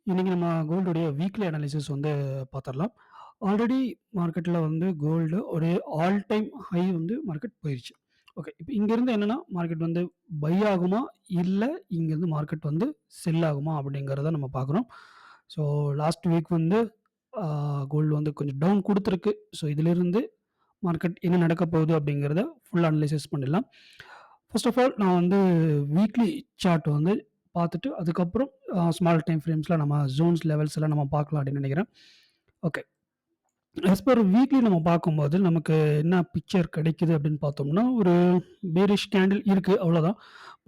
இன்னைக்கு நம்ம கோல்டுடைய weekly analysis வந்து பார்த்துரலாம். ஆல்ரெடி மார்க்கெட்ல வந்து கோல்டு ஒரு ஆல் டைம் ஹை வந்து மார்க்கெட் போயிருச்சு. ஓகே. இப்ப இங்கேருந்து என்னன்னா, மார்க்கெட் வந்து பை ஆகுமா? இல்ல இங்கேருந்து மார்க்கெட் வந்து செல் ஆகுமா? அப்படிங்கிறத நம்ம பார்க்குறோம். ஸோ லாஸ்ட் வீக் வந்து ஆ கோல்டு வந்து கொஞ்சம் டவுன் குடுத்துருக்கு. ஸோ இதிலிருந்து மார்க்கெட் என்ன நடக்க போகுது அப்படிங்கிறத ஃபுல் அனலைசிஸ் பண்ணிடலாம். ஃபர்ஸ்ட் ஆஃப் ஆல் நான் வந்து வீக்லி சார்ட் வந்து பார்த்துட்டு, அதுக்கப்புறம் ஸ்மால் டைம் ஃப்ரேம்ஸ்ல நம்ம ஜோன்ஸ், லெவல்ஸ் எல்லாம் நம்ம பார்க்கலாம் அப்படின்னு நினைக்கிறேன். ஓகே. ஆஸ் பர் வீக்லி நம்ம பார்க்கும்போது, நமக்கு என்ன பிக்சர் கிடைக்குது அப்படின்னு பார்த்தோம்னா, ஒரு பேரிஷ் கேண்டில் இருக்கு அவ்வளோதான்.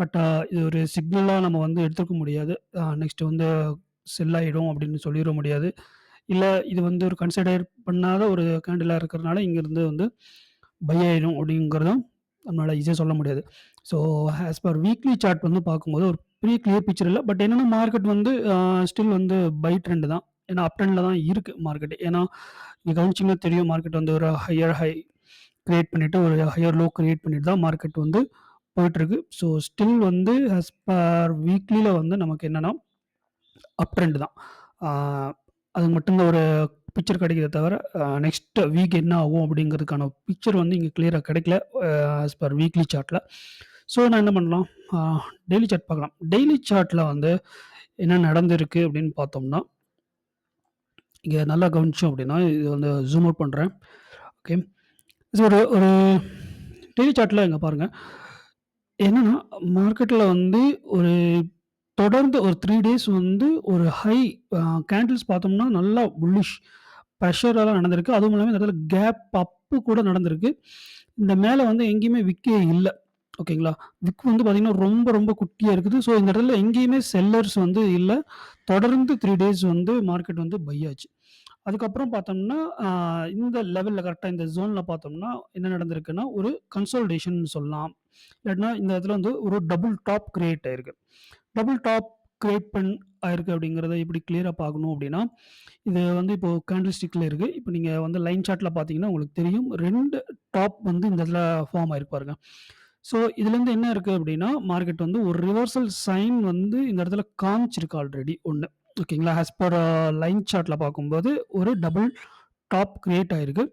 பட் இது ஒரு சிக்னலா நம்ம வந்து எடுத்துக்க முடியாது. நெக்ஸ்ட் வந்து செல் ஆயிடும் அப்படின்னு சொல்லிற முடியாது. இல்ல இது வந்து ஒரு கன்சிடர் பண்ணாத ஒரு கேண்டிலா இருக்கிறனால, இங்கிருந்து வந்து பை ஆயிடும் அப்படிங்கிறதும் நம்மளால ஈஸியா சொல்ல முடியாது. So as per weekly chart வந்து பார்க்கும்போது ஒரு பெரிய கிளியர் பிக்சர் இல்ல. பட் என்னன்னா மார்க்கெட் வந்து ஸ்டில் வந்து பை ட்ரெண்ட் தான். ஏன்னா அப் ட்ரெண்ட்ல தான் இருக்கு மார்க்கெட். ஏன்னா நீங்க கவனிச்சீங்கன்னா தெரியும் மார்க்கெட் வந்து ஒரு ஹையர் ஹை கிரியேட் பண்ணிட்டு, ஒரு ஹையர் லோ கிரியேட் பண்ணிட்டு தான் மார்க்கெட் வந்து போயிட்டுருக்கு. ஸோ ஸ்டில் வந்து ஆஸ் பர் வீக்லில வந்து நமக்கு என்னன்னா அப் ட்ரெண்ட் தான். ஆ அது மட்டும் தான் ஒரு பிக்சர் கிடைக்குதே தவிர, நெக்ஸ்ட் வீக் என்ன ஆகும் அப்படிங்கிறதுக்கான பிக்சர் வந்து இங்க கிளியரா கிடைக்கல. ஆஸ் பர் வீக்லி சார்ட்ல. ஸோ நான் என்ன பண்ணலாம், அ டெய்லி சார்ட் பார்க்கலாம். டெய்லி சார்ட்ல வந்து என்ன நடந்திருக்கு அப்படின்னு பார்த்தோம்னா, இங்க நல்லா கவனிச்சோம் அப்படின்னா, இது வந்து ஜூம் அவுட் பண்றேன். ஓகே. இது ஒரு ஒரு டெய்லி சார்ட்ல இங்க பாருங்க. என்னன்னா, மார்க்கெட்ல வந்து ஒரு தொடர்ந்து ஒரு 3 டேஸ் வந்து ஒரு ஹை அ கேண்டில்ஸ் பார்த்தோம்னா, நல்லா புல்லிஷ் பிரஷரால நடந்திருக்கு. அதுவும் இல்லாம இந்த இடத்துல கேப் அப்பு கூட நடந்திருக்கு. இந்த மேல வந்து எங்கேயுமே விக்கே இல்ல. ஓகேங்களா? விக் வந்து பார்த்தீங்கன்னா, ரொம்ப ரொம்ப குட்டியா இருக்குது. ஸோ, இந்த இடத்துல எங்கேயுமே செல்லர்ஸ் வந்து இல்ல. தொடர்ந்து 3 டேஸ் வந்து மார்க்கெட் வந்து பை ஆச்சு. அதுக்கப்புறம் பார்த்தோம்னா, இந்த லெவல்ல கரெக்ட்டா இந்த ஜோன்ல பார்த்தோம்னா, என்ன நடந்திருக்குன்னா, ஒரு கன்சாலிடேஷன் சொல்லலாம். இல்லாட்டினா இந்த இடத்துல வந்து ஒரு டபுள் டாப் கிரியேட் ஆயிருக்கு. டபுள் டாப் கிரியேட் ஆயிருக்கு அப்படிங்கிறத எப்படி கிளியரா பார்க்கணும் அப்படின்னா, இது வந்து இப்போ கேண்டில் ஸ்டிக்ல இருக்கு. இப்போ நீங்க வந்து லைன் சார்ட்ல பார்த்தீங்கன்னா உங்களுக்கு தெரியும். 2 டாப் வந்து இந்த இடத்துல ஃபார்ம் ஆயிருக்கு பாருங்க. ஸோ இதுலேருந்து என்ன இருக்கு அப்படின்னா, மார்க்கெட் வந்து ஒரு ரிவர்சல் சைன் வந்து இந்த இடத்துல காமிச்சிருக்கு ஆல்ரெடி 1. ஓகேங்களா? ஆஸ் பர் லைன் சார்ட்ல பார்க்கும்போது ஒரு டபுள் டாப் கிரியேட் ஆயிருக்கு.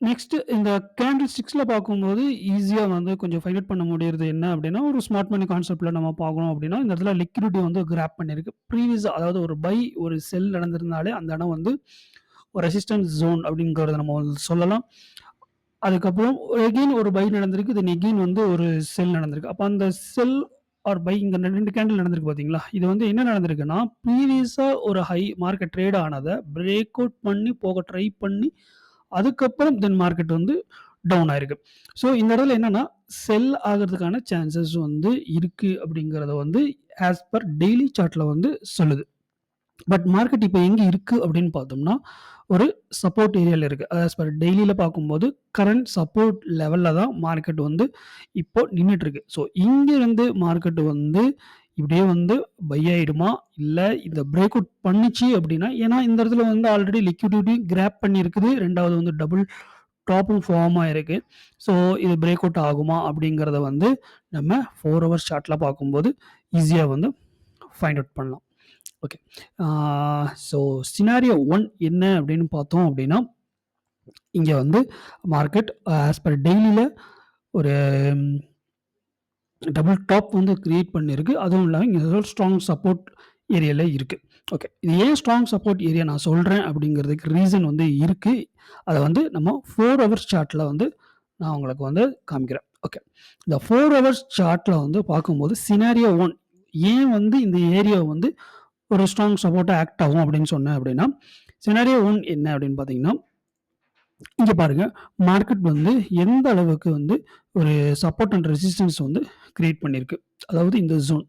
நெக்ஸ்ட் இந்த கேண்டில் ஸ்டிக்ஸ்ல பார்க்கும்போது ஈஸியா வந்து கொஞ்சம் ஃபைண்ட் அவுட் பண்ண முடியறது என்ன அப்படின்னா, ஒரு ஸ்மார்ட் மணி கான்செப்ட்ல நம்ம பார்க்கணும் அப்படின்னா, இந்த இடத்துல லிக்விடிட்டி வந்து கிராப் பண்ணியிருக்கு. ப்ரீவியஸா அதாவது ஒரு பை, ஒரு செல் நடந்திருந்தாலே அந்த இடம் வந்து ஒரு ரெசிஸ்டன்ஸ் ஜோன் அப்படிங்கிறத நம்ம வந்து சொல்லலாம். அதுக்கப்புறம் எகெயின் ஒரு பை நடந்திருக்கு. தென் எகெயின் வந்து ஒரு செல் நடந்திருக்கு. அப்ப அந்த செல் ஆர் பை இங்க 2 கேண்டில் நடந்திருக்கு பார்த்தீங்களா? இது வந்து என்ன நடந்திருக்குன்னா, ப்ரீவியஸா ஒரு ஹை மார்க்கெட் ட்ரேட் ஆனத பிரேக் அவுட் பண்ணி போக ட்ரை பண்ணி, அதுக்கப்புறம் தென் மார்க்கெட் வந்து டவுன் ஆயிருக்கு. ஸோ இந்த இடத்துல என்னன்னா, செல் ஆகுறதுக்கான சான்சஸ் வந்து இருக்கு அப்படிங்கிறத வந்து ஆஸ் பர் டெய்லி சார்ட்ல வந்து சொல்லுது. பட் மார்க்கெட் இப்ப எங்க இருக்கு அப்படின்னு பார்த்தோம்னா, ஒரு சப்போர்ட் ஏரியால இருக்கு. ஆஸ் பர் டெய்லில பார்க்கும்போது, கரண்ட் சப்போர்ட் லெவல்ல தான் மார்க்கெட் வந்து இப்போ நின்னுட்டு இருக்கு. ஸோ இங்கிருந்து மார்க்கெட் வந்து இப்படியே வந்து பை ஆயிடுமா? இல்ல இந்த பிரேக் அவுட் பண்ணுச்சு அப்படின்னா, ஏன்னா இந்த இடத்துல வந்து ஆல்ரெடி லிக்விடிட்டி கிராப் பண்ணியிருக்குது. 2வது வந்து டபுள் டாப்பும் ஃபார்ம் ஆயிருக்கு. ஸோ இது பிரேக் அவுட் ஆகுமா? அப்படிங்கிறத வந்து நம்ம 4 ஹவர்ஸ் சார்ட்ல பார்க்கும்போது ஈஸியா வந்து ஃபைண்ட் அவுட் பண்ணலாம். ஓகே. ஆ ஸோ சினாரியோ 1 என்ன அப்படின்னு பார்த்தோம் அப்படின்னா, இங்க வந்து மார்க்கெட் ஆஸ் பர் டெய்லில ஒரு டபுள் டாப் வந்து கிரியேட் பண்ணியிருக்கு. அதுவும் இல்லாம இங்க ஏதோ ஸ்ட்ராங் சப்போர்ட் ஏரியால இருக்கு. ஓகே. இது ஏன் ஸ்ட்ராங் சப்போர்ட் ஏரியா நான் சொல்றேன் அப்படிங்கிறதுக்கு ரீசன் வந்து இருக்கு. அத வந்து நம்ம 4 ஹவர்ஸ் சார்ட்ல வந்து நான் உங்களுக்கு வந்து காமிக்கிறேன். ஓகே. இந்த 4 ஹவர்ஸ் சார்ட்ல வந்து பார்க்கும்போது சினாரியோ 1 ஏன் வந்து இந்த ஏரியா வந்து ஒரு ஸ்ட்ராங் சப்போர்ட்டா ஆக்ட் ஆகும் அப்படின்னு சொன்னேன் அப்படின்னா, சினாரியோ 1 என்ன அப்படின்னு பார்த்தீங்கன்னா, இங்க பாருங்க மார்க்கெட் வந்து எந்த அளவுக்கு வந்து ஒரு சப்போர்ட் அண்ட் ரெசிஸ்டன்ஸ் வந்து கிரியேட் பண்ணியிருக்கு. அதாவது இந்த ஜோன்.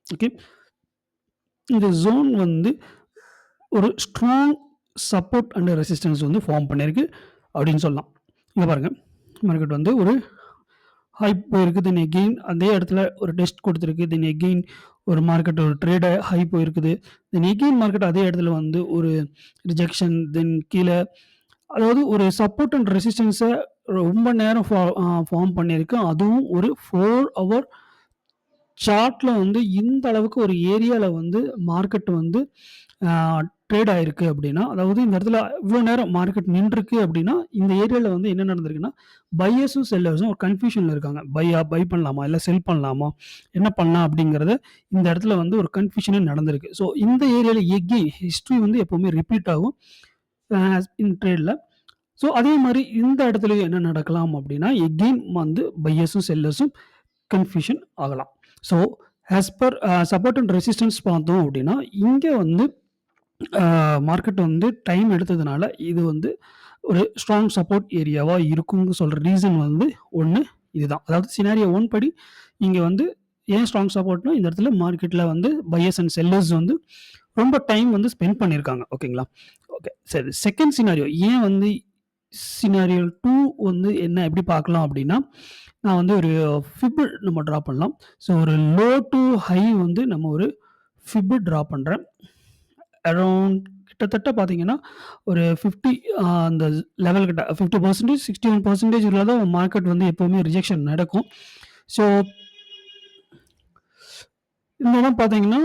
ஓகே. இந்த ஜோன் வந்து ஒரு ஸ்ட்ராங் சப்போர்ட் அண்ட் ரெசிஸ்டன்ஸ் வந்து ஃபார்ம் பண்ணியிருக்கு அப்படின்னு சொல்லலாம். இங்க பாருங்க மார்க்கெட் வந்து ஒரு ஹை போயிருக்கு. தென் எகெயின் அதே இடத்துல ஒரு டெஸ்ட் குடுத்திருக்கு. தென் எகெயின் ஒரு மார்க்கெட் ஒரு ட்ரேட் ஹை போயிருக்குது. தென் எகெயின் மார்க்கெட் அதே இடத்துல வந்து ஒரு ரிஜெக்ஷன் தென் கீழ அதாவது ஒரு சப்போர்ட் அண்ட் ரெசிஸ்டன்ஸ ரொம்ப நேரம் ஃபார்ம் பண்ணியிருக்கு. அதுவும் ஒரு 4 ஹவர் சார்ட்ல வந்து இந்த அளவுக்கு ஒரு ஏரியால வந்து மார்க்கெட் வந்து அ ட்ரேட் ஆயிருக்கு அப்டின்னா, அதாவது இந்த இடத்துல இவ்ளோ நேரம் மார்க்கெட் நின்றுருக்கு அப்டின்னா, இந்த ஏரியால வந்து என்ன நடந்திருக்குன்னா, பையர்ஸும், செல்லர்ஸும் ஒரு கன்ஃப்யூஷன்ல இருக்காங்க. பை பண்ணலாமா? இல்ல செல் பண்ணலாமா? என்ன பண்ணலாம்? அப்டிங்கிறத இந்த இடத்துல வந்து ஒரு கன்ஃப்யூஷனே நடந்திருக்கு. ஸோ இந்த ஏரியால எகெயின் ஹிஸ்டரி வந்து எப்பவுமே ரிப்பீட் ஆகும். இன் ட்ரேட்ல. ஸோ அதே மாரி இந்த இடத்துலயும் என்ன நடக்கலாம் அப்டின்னா, எகெயின் வந்து பையர்ஸும், செல்லர்ஸும் கன்ஃப்யூஷன் ஆகலாம். So as per support and resistance பார்த்தோம் அப்டின்னா, இங்க வந்து மார்க்கெட் வந்து டைம் எடுத்ததுனால, இது வந்து ஒரு ஸ்ட்ராங் சப்போர்ட் ஏரியாவா இருக்கும்னு சொல்ற ரீசன் வந்து 1 இதுதான். அதாவது சினாரியோ 1 படி இங்க வந்து ஏன் ஸ்ட்ராங் சப்போர்ட்னா, இந்த இடத்துல மார்க்கெட்ல வந்து பையர்ஸ் அண்ட் செல்லர்ஸ் வந்து ரொம்ப டைம் வந்து ஸ்பெண்ட் பண்ணியிருக்காங்க. ஓகேங்களா? ஓகே. சரி. செகண்ட் சினாரியோ ஏன் வந்து சினாரியோ 2 வந்து என்ன எப்படி பார்க்கலாம் அப்படின்னா, நான் வந்து ஒரு ஃபிப் நம்ம ட்ரா பண்ணலாம். ஸோ ஒரு லோ டூ ஹை வந்து நம்ம ஒரு ஃபிப் ட்ரா பண்றேன். அரவுண்ட் கிட்டத்தட்ட பார்த்தீங்கன்னா, ஒரு 50 அந்த லெவல் கிட்ட 50% 61% தான் மார்க்கெட் வந்து எப்பவுமே ரிஜெக்ஷன் நடக்கும். ஸோ இந்த இடம் பார்த்தீங்கன்னா,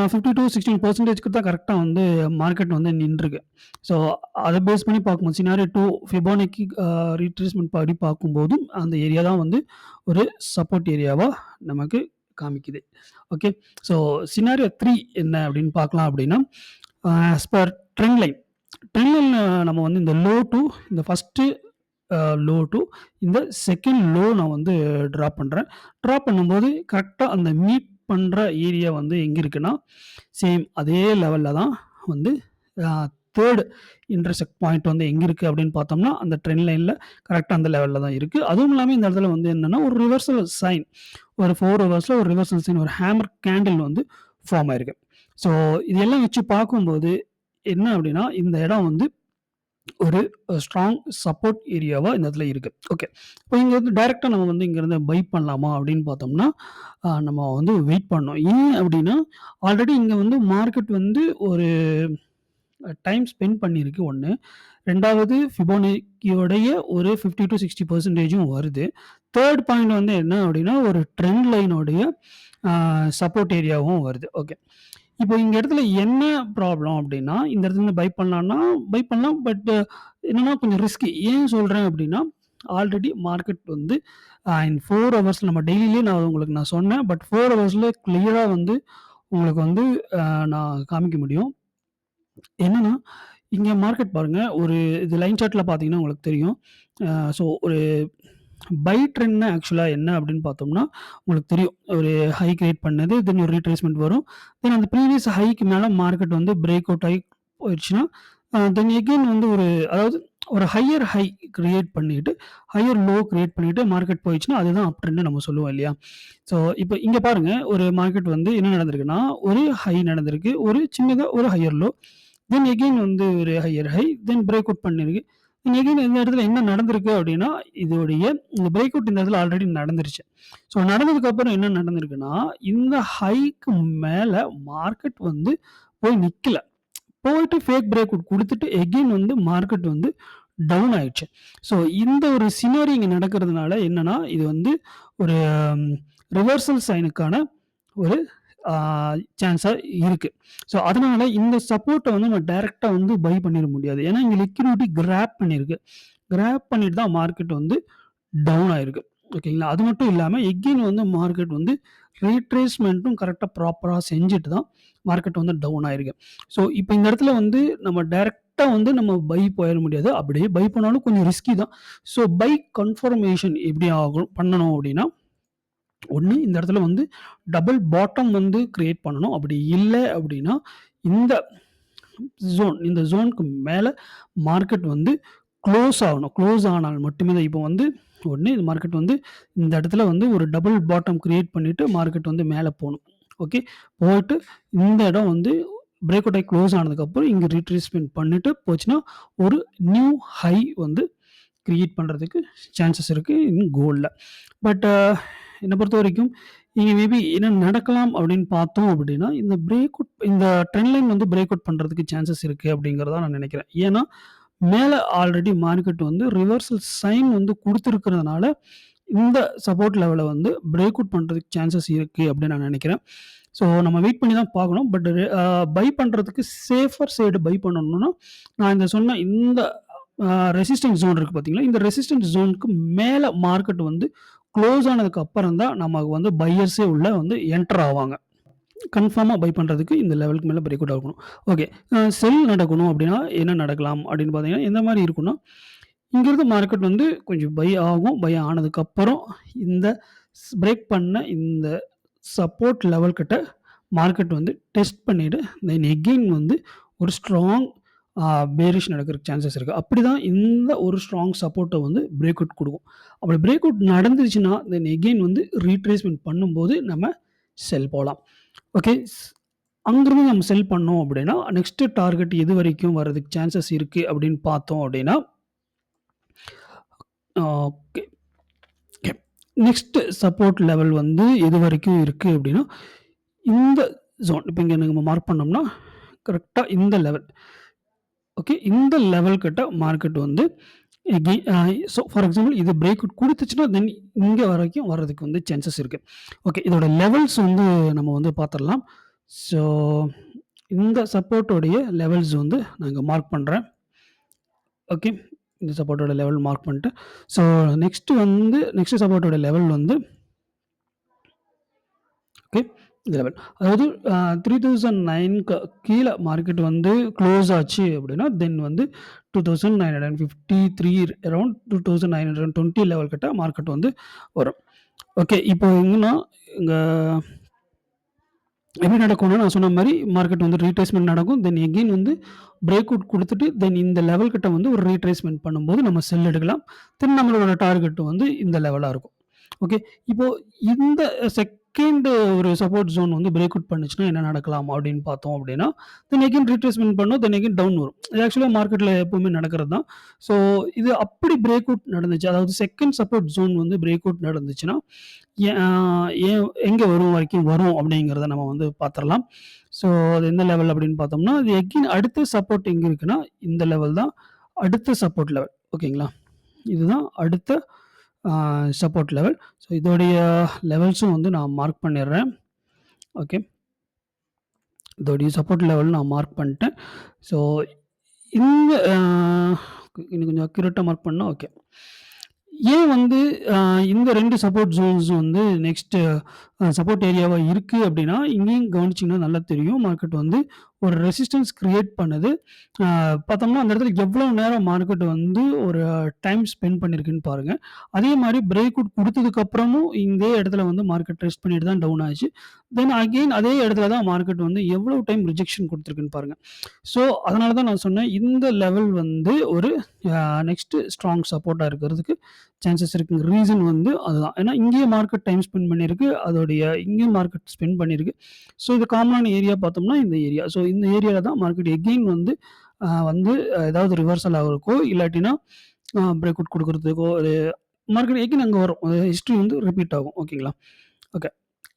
50-16% தான் கரெக்ட்டா வந்து மார்க்கெட் வந்து நின்றுருக்கு. ஸோ அத பேஸ் பண்ணி பார்க்கும்போது சினாரியோ 2 ஃபிபோனக்கி ரீட்ரேஸ்மென்ட் படி பார்க்கும்போதும், அந்த ஏரியா தான் வந்து ஒரு சப்போர்ட் ஏரியாவா நமக்கு காமிக்குது. ஓகே. ஸோ சினாரியோ 3 என்ன அப்படின்னு பார்க்கலாம் அப்படின்னா, as per trend line. Trend லைன்ல நம்ம வந்து இந்த லோ டூ இந்த ஃபர்ஸ்ட்டு லோ டூ இந்த செகண்ட் லோ நான் வந்து ட்ரா பண்றேன். ட்ரா பண்ணும்போது கரெக்ட்டா அந்த மீட் பண்ற ஏரியா வந்து எங்க இருக்குன்னா, சேம் அதே லெவல்ல தான் வந்து அ 3 இன்டர்செக்ட் பாயிண்ட் வந்து எங்க இருக்கு அப்படின்னு பார்த்தோம்னா, அந்த ட்ரெண்ட் லைன்ல கரெக்ட்டா அந்த லெவல்ல தான் இருக்கு. அதுவும் இல்லாம இந்த இடத்துல வந்து என்னன்னா, ஒரு ரிவர்சல் சைன் ஒரு 4 ஹவர்ஸ்ல ஒரு ரிவர்சல் சைன் ஒரு ஹேமர் கேண்டில் வந்து ஃபார்ம் ஆயிருக்கு. ஸோ இதெல்லாம் வச்சு பார்க்கும்போது என்ன அப்படின்னா, இந்த இடம் வந்து ஒரு ஸ்ட்ராங் சப்போர்ட் ஏரியாவா இந்த இடத்துல இருக்கு. ஓகே. இப்போ இங்க வந்து டைரக்ட்டா நம்ம வந்து இங்கருந்து பை பண்ணலாமா அப்படின்னு பார்த்தோம்னா, நம்ம வந்து வெயிட் பண்ணணும். ஏன் அப்படின்னா, ஆல்ரெடி இங்க வந்து மார்க்கெட் வந்து ஒரு டைம் ஸ்பெண்ட் பண்ணியிருக்கு 1. 2வது ஃபிபோனக்கியோடைய ஒரு 50-60% வருது. 3 பாயிண்ட் வந்து என்ன அப்படின்னா, ஒரு ட்ரெண்ட் லைனோடைய சப்போர்ட் ஏரியாவும் வருது. ஓகே. இப்போ இந்த இடத்துல என்ன ப்ராப்ளம் அப்படின்னா, இந்த இடத்துல இருந்து பை பண்ணலான்னா, பை பண்ணலாம். பட் என்னன்னா கொஞ்சம் ரிஸ்கி. ஏன் சொல்றேன் அப்படின்னா, ஆல்ரெடி மார்க்கெட் வந்து இன் 4 ஹவர்ஸ்ல நம்ம டெய்லிலயே நான் சொன்னேன். பட் 4 ஹவர்ஸ்ல கிளியரா வந்து உங்களுக்கு வந்து நான் காமிக்க முடியும். என்னன்னா, இங்க மார்க்கெட் பாருங்க. ஒரு இது லைன் சார்ட்ல பார்த்தீங்கன்னா உங்களுக்கு தெரியும். ஸோ ஒரு பை ட்ரெண்ட்னா ஆக்சுவலா என்ன அப்படின்னு பார்த்தோம்னா, உங்களுக்கு தெரியும். ஒரு ஹை கிரியேட் பண்ணது, தென் ஒரு ரீட்ரேஸ்மென்ட் வரும். தென் அந்த ப்ரீவியஸ் ஹைக்கு மேல மார்க்கெட் வந்து பிரேக் அவுட் ஆயி போயிருச்சுன்னா, தென் எகைன் வந்து அதாவது ஒரு ஹையர் ஹை கிரியேட் பண்ணிட்டு, ஹையர் லோ கிரியேட் பண்ணிட்டு மார்க்கெட் போயிடுச்சுன்னா, அதுதான் அப் ட்ரெண்ட்ன்னு நம்ம சொல்லுவோம் இல்லையா? ஸோ இப்போ இங்க பாருங்க, ஒரு மார்க்கெட் வந்து என்ன நடந்திருக்குன்னா, ஒரு ஹை நடந்திருக்கு. ஒரு சின்னதா ஒரு ஹையர் லோ. தென் எகைன் வந்து ஒரு ஹையர் ஹை. தென் பிரேக் அவுட் பண்ணிருக்கு. தென் எகைன் இந்த இடத்துல என்ன நடந்திருக்கு அப்படின்னா, இதோடைய இந்த பிரேக் அவுட் இந்த இடத்துல ஆல்ரெடி நடந்துருச்சு. ஸோ நடந்ததுக்கப்புறம் என்ன நடந்திருக்குன்னா, இந்த ஹைக்கு மேல மார்க்கெட் வந்து போய் நிக்கல. போயிட்டு ஃபேக் பிரேக் அவுட் குடுத்துட்டு எகைன் வந்து மார்க்கெட் வந்து டவுன் ஆயிடுச்சு. ஸோ இந்த ஒரு சினாரியோ இங்க நடக்கிறதுனால என்னன்னா, இது வந்து ஒரு ரிவர்சல் சைனுக்கான ஒரு ஆ சான்ஸா இருக்கு. ஸோ அதனால இந்த சப்போர்ட்ட வந்து நம்ம டைரக்ட்டா வந்து பை பண்ணிற முடியாது. ஏன்னா, இங்க லிக்விடிட்டி கிராப் பண்ணியிருக்கு. கிராப் பண்ணிட்டு தான் மார்க்கெட் வந்து டவுன் ஆயிருக்கு. ஓகேங்களா? அது மட்டும் இல்லாம எகைன் வந்து மார்க்கெட் வந்து ரீட்ரேஸ்மென்ட்டும் கரெக்ட்டா ப்ராப்பரா செஞ்சுட்டு தான் மார்க்கெட் வந்து டவுன் ஆயிருக்கு. ஸோ இப்ப இந்த இடத்துல வந்து நம்ம டைரக்ட்டா வந்து நம்ம பை போயிற முடியாது. அப்படியே பை பண்ணாலும் கொஞ்சம் ரிஸ்கி தான். ஸோ பை கன்ஃபர்மேஷன் எப்படி ஆகும் பண்ணணும் அப்படின்னா, 1 இந்த இடத்துல வந்து டபுள் பாட்டம் வந்து கிரியேட் பண்ணணும். அப்படி இல்ல அப்படின்னா, இந்த இந்த ஜோனுக்கு மேல மார்க்கெட் வந்து குளோஸ் ஆகணும். குளோஸ் ஆனால் மட்டுமே தான் இப்போ வந்து 1 இந்த மார்க்கெட் வந்து இந்த இடத்துல வந்து ஒரு டபுள் பாட்டம் கிரியேட் பண்ணிட்டு மார்க்கெட் வந்து மேல போணும். ஓகே. போயிட்டு இந்த இடம் வந்து பிரேக் அவுட் ஆயி குளோஸ் ஆனதுக்கப்புறம் இங்க ரீட்ரேஸ்மென்ட் பண்ணிட்டு போச்சுன்னா, ஒரு நியூ ஹை வந்து கிரியேட் பண்றதுக்கு சான்சஸ் இருக்கு கோல்ட்ல. பட் என்ன பொறுத்தவரைக்கும் இங்க மேபி என்ன நடக்கலாம் அப்படின்னு பார்த்தோம் அப்படின்னா, இந்த ட்ரெண்ட் லைன் வந்து பிரேக் அவுட் பண்றதுக்கு சான்சஸ் இருக்கு அப்படிங்கிறத நான் நினைக்கிறேன். ஏன்னா, மேல ஆல்ரெடி மார்க்கெட் வந்து ரிவர்சல் சைன் வந்து குடுத்திருக்கிறதுனால, இந்த சப்போர்ட் லெவல வந்து பிரேக் அவுட் பண்றதுக்கு சான்சஸ் இருக்கு அப்படின்னு நான் நினைக்கிறேன். ஸோ நம்ம வெயிட் பண்ணி தான் பார்க்கணும். பட் பை பண்றதுக்கு சேஃபர் சைடு பை பண்ணணும்னா, நான் சொன்ன இந்த ரெசிஸ்டன்ஸ் ஜோன் இருக்கு பார்த்தீங்களா? இந்த ரெசிஸ்டன்ஸ் ஜோனுக்கு மேல மார்க்கெட் வந்து குளோஸ் ஆனதுக்கு அப்புறம் தான் நமக்கு வந்து பையர்ஸே உள்ள வந்து என்டர் ஆவாங்க. கன்ஃபார்மா பை பண்றதுக்கு இந்த லெவலுக்கு மேல பிரேக் அவுட் ஆகணும். ஓகே. செல் நடக்கணும் அப்படின்னா என்ன நடக்கலாம் அப்படின்னு பார்த்தீங்கன்னா, எந்த மாரி இருக்கும்னா, இங்கிருந்து மார்க்கெட் வந்து கொஞ்சம் பை ஆகும். பை ஆனதுக்கப்புறம் இந்த பிரேக் பண்ண இந்த சப்போர்ட் லெவல் கிட்ட மார்க்கெட் வந்து டெஸ்ட் பண்ணிட்டு, தென் எகெயின் வந்து ஒரு ஸ்ட்ராங் பேரிஷ் நடக்கிறதுக்கு சான்சஸ் இருக்கு. அப்படிதான் இந்த ஒரு ஸ்ட்ராங் சப்போர்ட்ட வந்து பிரேக் அவுட் குடுக்கும். அப்படி பிரேக் அவுட் நடந்துருச்சுன்னா, தென் எகெயின் வந்து ரீட்ரேஸ்மென்ட் பண்ணும்போது நம்ம செல் போலாம். ஓகே. அங்கிருந்து நம்ம செல் பண்ணோம் அப்படின்னா, நெக்ஸ்ட் டார்கெட் எது வரைக்கும் வரதுக்கு சான்சஸ் இருக்கு அப்படின்னு பார்த்தோம் அப்படின்னா, ஓகே. நெக்ஸ்ட் சப்போர்ட் லெவல் வந்து எது வரைக்கும் இருக்கு அப்படின்னா, இந்த ஜோன். இப்ப இங்க நம்ம மார்க் பண்ணோம்னா, கரெக்ட்டா இந்த லெவல். ஓகே. இந்த லெவல் கிட்ட மார்க்கெட் வந்து ஸோ ஃபார் எக்ஸாம்பிள் இது பிரேக் அவுட் குடுத்துச்சுன்னா, தென் இங்க வரைக்கும் வர்றதுக்கு வந்து சான்சஸ் இருக்கு. ஓகே. இதோட லெவல்ஸ் வந்து நம்ம வந்து பார்த்துடலாம். ஸோ இந்த சப்போர்ட்டோடைய லெவல்ஸ் வந்து நான் இங்க மார்க் பண்றேன். ஓகே. இந்த சப்போர்ட்டோட லெவல் மார்க் பண்ணிட்டேன். ஸோ நெக்ஸ்ட் சப்போர்ட்டோட லெவல் வந்து ஓகே. இந்த லெவல். அதாவது 3009க்கு கீழ மார்க்கெட் வந்து க்ளோஸ் ஆச்சு அப்படின்னா, தென் வந்து 2953 அரவுண்ட் 2920 லெவல் கிட்ட மார்க்கெட் வந்து வரும். ஓகே. இப்போ எங்கன்னா, இங்க எப்படி நடக்கும்னா, நான் சொன்ன மாரி மார்க்கெட் வந்து ரீட்ரேஸ்மென்ட் நடக்கும். தென் எகெயின் வந்து பிரேக் அவுட் குடுத்துட்டு, தென் இந்த லெவல் கிட்ட வந்து ஒரு ரீட்ரேஸ்மென்ட் பண்ணும்போது நம்ம செல் எடுக்கலாம். தென் நம்மளோட டார்கெட் வந்து இந்த லெவலா இருக்கும். ஓகே. இப்போ இந்த செகண்ட் ஒரு சப்போர்ட் ஜோன் வந்து பிரேக் அவுட் பண்ணுச்சுன்னா என்ன நடக்கலாம் அப்படின்னு பார்த்தோம் அப்படின்னா, தென் எகெயின் ரீட்ரேஸ்மென்ட் பண்ணும். தென் எகெயின் டவுன் வரும். இது ஆக்சுவலா மார்க்கெட்ல எப்பவுமே நடக்கிறது தான். ஸோ இது அப்படி பிரேக் அவுட் நடந்துச்சு. அதாவது செகண்ட் சப்போர்ட் ஜோன் வந்து பிரேக் அவுட் நடந்துச்சுன்னா, எ அ எங்க வரும் வரைக்கும் வரும் அப்படிங்கிறத நம்ம வந்து பார்த்துரலாம். ஸோ அது எந்த லெவல் அப்படின்னு பார்த்தோம்னா, அது எகெயின் அடுத்த சப்போர்ட் எங்க இருக்குன்னா, இந்த லெவல் தான் அடுத்த சப்போர்ட் லெவல். ஓகேங்களா? இதுதான் அடுத்த சப்போர்ட் லெவல். ஸோ இதோடைய லெவல்ஸும் வந்து நான் மார்க் பண்ணிடுறேன். ஓகே. இதோடைய சப்போர்ட் லெவல் நான் மார்க் பண்ணிட்டேன். ஸோ இந்த இன்னும் கொஞ்சம் அக்யூரேட்டா மார்க் பண்ணா ஓகே. ஏன் வந்து இந்த 2 சப்போர்ட் ஜோன்ஸ் வந்து நெக்ஸ்ட் சப்போர்ட் ஏரியாவா இருக்கு அப்படின்னா, இங்கேயும் கவனிச்சீங்கன்னா நல்லா தெரியும். மார்க்கெட் வந்து ஒரு ரெசிஸ்டன்ஸ் கிரியேட் பண்ணுது. அ பார்த்தோம்னா, அந்த இடத்துல எவ்வளோ நேரம் மார்க்கெட் வந்து ஒரு டைம் ஸ்பெண்ட் பண்ணியிருக்குன்னு பாருங்க. அதே மாரி பிரேக் அவுட் குடுத்ததுக்கு அப்புறமும் இதே இடத்துல வந்து மார்க்கெட் டெஸ்ட் பண்ணிட்டு தான் டவுன் ஆச்சு. தென் அகைன் அதே இடத்துல தான் மார்க்கெட் வந்து எவ்வளோ டைம் ரிஜெக்ஷன் குடுத்துருக்குன்னு பாருங்க. ஸோ அதனால தான் நான் சொன்னேன், இந்த லெவல் வந்து ஒரு நெக்ஸ்ட் ஸ்ட்ராங் சப்போர்ட்டா இருக்கிறதுக்கு சான்சஸ் இருக்குங்க. ரீசன் வந்து அதுதான். ஏன்னா இங்கேயே மார்க்கெட் டைம் ஸ்பெண்ட் பண்ணியிருக்கு. அதோடைய இங்கேயும் மார்க்கெட் ஸ்பெண்ட் பண்ணியிருக்கு. ஸோ இது காமனான ஏரியா பார்த்தோம்னா இந்த ஏரியா. ஸோ இந்த ஏரியால தான் மார்க்கெட் எகெயின் வந்து ஏதாவது ரிவர்சல் ஆகுறதுக்கோ, இல்லாட்டினா பிரேக் அவுட் குடுக்குறதுக்கோ ஒரு மார்க்கெட் எகெயின் அங்க வரும். ஹிஸ்டரி வந்து ரிப்பீட் ஆகும். ஓகேங்களா? ஓகே.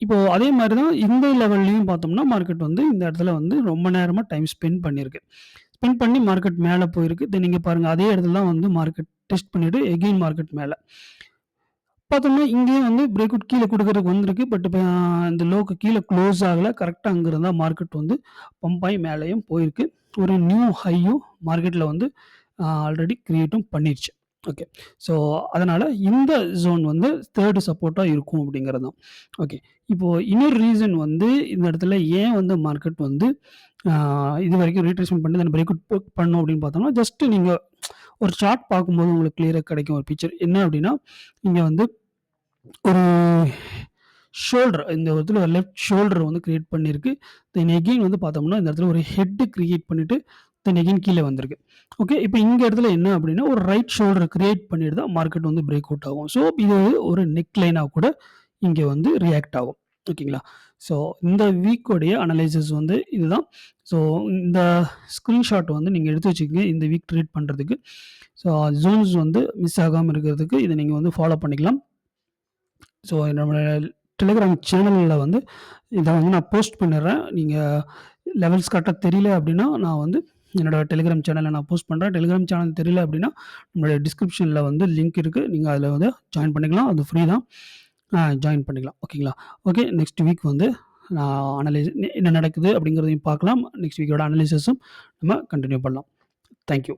இப்போ அதே மாரி தான் இந்த லெவல்லயும் பார்த்தோம்னா, மார்க்கெட் வந்து இந்த இடத்துல வந்து ரொம்ப நேரமா டைம் ஸ்பெண்ட் பண்ணியிருக்கு. ஸ்பெண்ட் பண்ணி மார்க்கெட் மேல போயிருக்கு. தென் இங்க பாருங்க அதே இடத்துல தான் வந்து மார்க்கெட் டெஸ்ட் பண்ணிட்டு எகெயின் மார்க்கெட் மேல. பார்த்தோம்னா, இங்கேயும் வந்து பிரேக் அவுட் கீழ குடுக்குறதுக்கு வந்திருக்கு. பட் இப்ப இந்த லோக்கு கீழ க்ளோஸ் ஆகல. கரெக்ட்டா அங்க இருந்தா மார்க்கெட் வந்து பம்ப் ஆயி மேலயும் போயிருக்கு. ஒரு நியூ ஹையும் மார்க்கெட்ல வந்து ஆல்ரெடி கிரியேட்டும் பண்ணிருச்சு. ஓகே. ஸோ அதனால இந்த ஜோன் வந்து 3 சப்போர்ட்டா இருக்கும் அப்படிங்கிறது தான். ஓகே. இப்போ இன்னொரு ரீசன் வந்து இந்த இடத்துல ஏன் வந்து மார்க்கெட் வந்து ஆ இதுவரைக்கும் ரீட்ரேஸ்மென்ட் பண்ணி தென் பிரேக் அவுட் பண்ணும் அப்படின்னு பார்த்தோம்னா, ஜஸ்ட் நீங்க ஒரு சார்ட் பார்க்கும்போது உங்களுக்கு கிளியரா கிடைக்கும் ஒரு பிக்சர். என்ன அப்படின்னா, இங்க வந்து ஒரு ஷோல்டர் இந்த இடத்துல ஒரு லெஃப்ட் ஷோல்டர் வந்து கிரியேட் பண்ணியிருக்கு. தென் எகெயின் வந்து பார்த்தோம்னா, இந்த இடத்துல ஒரு ஹெட் கிரியேட் பண்ணிட்டு, தென் எகெயின் கீழ வந்திருக்கு. ஓகே. இப்ப இங்க இடத்துல என்ன அப்படின்னா, ஒரு ரைட் ஷோல்டர் கிரியேட் பண்ணிட்டு தான் மார்க்கெட் வந்து பிரேக் அவுட் ஆகும். ஸோ இது ஒரு நெக் லைனா கூட இங்க வந்து ரியாக்ட் ஆகும். ஓகேங்களா? ஸோ இந்த வீக்கோடைய அனலைசிஸ் வந்து இதுதான். ஸோ இந்த ஸ்கிரீன்ஷாட் வந்து நீங்க எடுத்து வச்சுக்கங்க. இந்த வீக் ட்ரேட் பண்றதுக்கு. ஸோ ஜோன்ஸ் வந்து மிஸ் ஆகாம இருக்கிறதுக்கு இத நீங்க வந்து ஃபாலோ பண்ணிக்கலாம். ஸோ நம்மளோட டெலிகிராம் சேனல்ல வந்து இத வந்து நான் போஸ்ட் பண்ணிடுறேன். நீங்க லெவல்ஸ் கரெக்ட்டா தெரியல அப்படின்னா, நான் வந்து என்னோட டெலிகிராம் சேனல்ல நான் போஸ்ட் பண்றேன். டெலிகிராம் சேனல் தெரியல அப்படின்னா, நம்மளுடைய டிஸ்கிரிப்ஷன்ல வந்து லிங்க் இருக்கு. நீங்க அதில வந்து ஜாயின் பண்ணிக்கலாம். அது ஃப்ரீ தான். ஜாயின் பண்ணிக்கலாம். ஓகேங்களா? ஓகே. நெக்ஸ்ட் வீக் வந்து நான் என்ன நடக்குது அப்படிங்கிறதையும் பார்க்கலாம். நெக்ஸ்ட் வீக்கோட அனலைசிஸும் நம்ம கன்டின்யூ பண்ணலாம். Thank you.